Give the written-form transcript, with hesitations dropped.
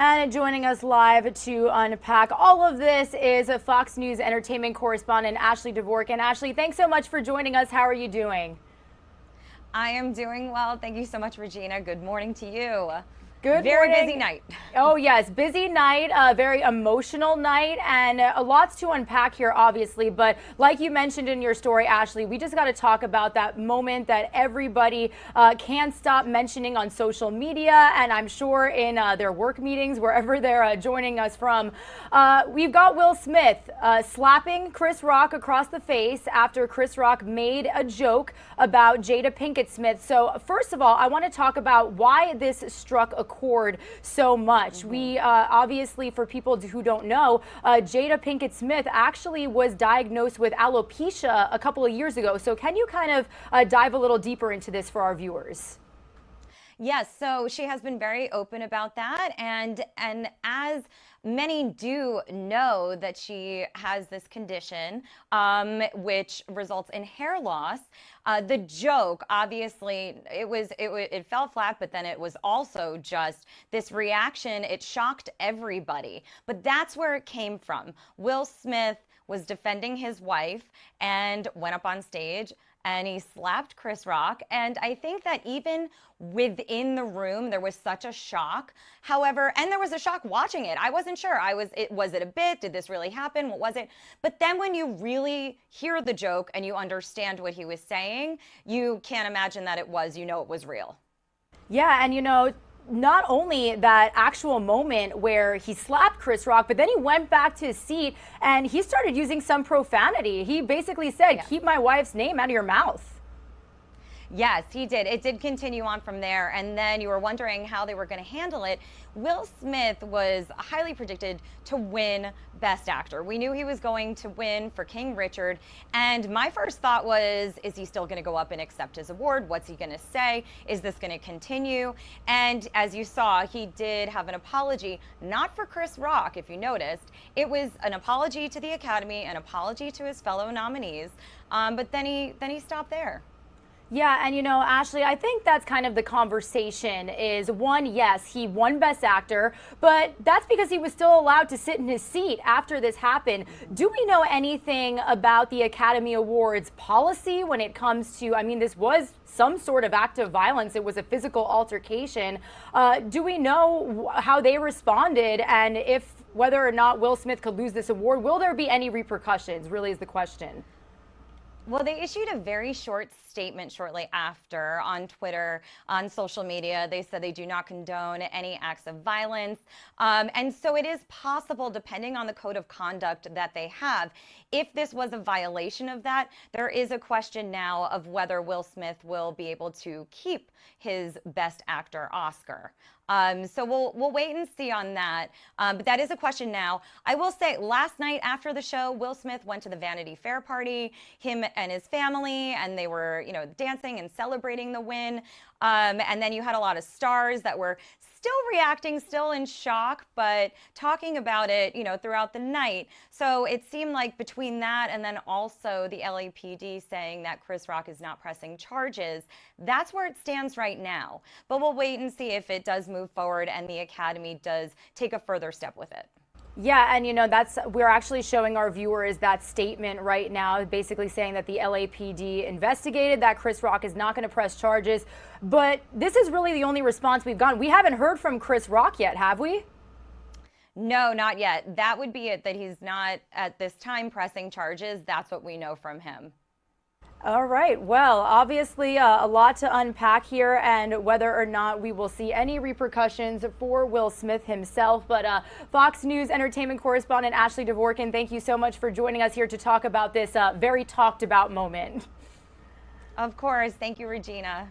And joining us live to unpack all of this is a Fox News entertainment correspondent, Ashley Dvorkin. Ashley, thanks so much for joining us. How are you doing? I am doing well. Thank you so much, Regina. Good morning to you. Good Very morning. busy night. Oh, yes. Busy night, a very emotional night, and lots to unpack here, obviously. But like you mentioned in your story, Ashley, we just got to talk about that moment that everybody can't stop mentioning on social media, and I'm sure in their work meetings, wherever they're joining us from. We've got Will Smith slapping Chris Rock across the face after Chris Rock made a joke about Jada Pinkett Smith. So first of all, I want to talk about why this struck a chord so much. We obviously, for people who don't know, Jada Pinkett Smith actually was diagnosed with alopecia a couple of years ago. So can you kind of dive a little deeper into this for our viewers? Yes, so she has been very open about that, and as many do know that she has this condition, which results in hair loss. The joke, obviously, it fell flat, but then it was also just this reaction. It shocked everybody, but that's where it came from. Will Smith was defending his wife and went up on stage and he slapped Chris Rock. And I think that even within the room, there was such a shock. However, and there was a shock watching it. I wasn't sure. Was it a bit? Did this really happen? What was it? But then when you really hear the joke and you understand what he was saying, you can't imagine that it was real. Yeah, and not only that actual moment where he slapped Chris Rock, but then he went back to his seat and he started using some profanity. He basically said, Yes. Keep my wife's name out of your mouth. Yes, he did. It did continue on from there. And then you were wondering how they were going to handle it. Will Smith was highly predicted to win Best Actor. We knew he was going to win for King Richard. And my first thought was, is he still going to go up and accept his award? What's he going to say? Is this going to continue? And as you saw, he did have an apology, not for Chris Rock, if you noticed. It was an apology to the Academy, an apology to his fellow nominees. But then he stopped there. Yeah, and Ashley, I think that's kind of the conversation is one, yes, he won Best Actor, but that's because he was still allowed to sit in his seat after this happened. Do we know anything about the Academy Awards policy when it comes to, this was some sort of act of violence. It was a physical altercation. Do we know how they responded and whether or not Will Smith could lose this award? Will there be any repercussions, really is the question. Well, they issued a very short statement shortly after on Twitter, on social media. They said they do not condone any acts of violence. And so it is possible, depending on the code of conduct that they have, if this was a violation of that, there is a question now of whether Will Smith will be able to keep his Best Actor Oscar. So we'll wait and see on that. But that is a question now. I will say last night after the show, Will Smith went to the Vanity Fair party, him and his family, and they were, dancing and celebrating the win. And then you had a lot of stars that were still reacting, still in shock, but talking about it, throughout the night. So it seemed like between that and then also the LAPD saying that Chris Rock is not pressing charges, that's where it stands right now. But we'll wait and see if it does move forward and the Academy does take a further step with it. Yeah, and we're actually showing our viewers that statement right now, basically saying that the LAPD investigated, that Chris Rock is not going to press charges. But this is really the only response we've gotten. We haven't heard from Chris Rock yet, have we? No, not yet. That would be it, that he's not at this time pressing charges. That's what we know from him. All right. Well, obviously a lot to unpack here and whether or not we will see any repercussions for Will Smith himself. But Fox News entertainment correspondent Ashley Dvorkin, thank you so much for joining us here to talk about this very talked about moment. Of course. Thank you, Regina.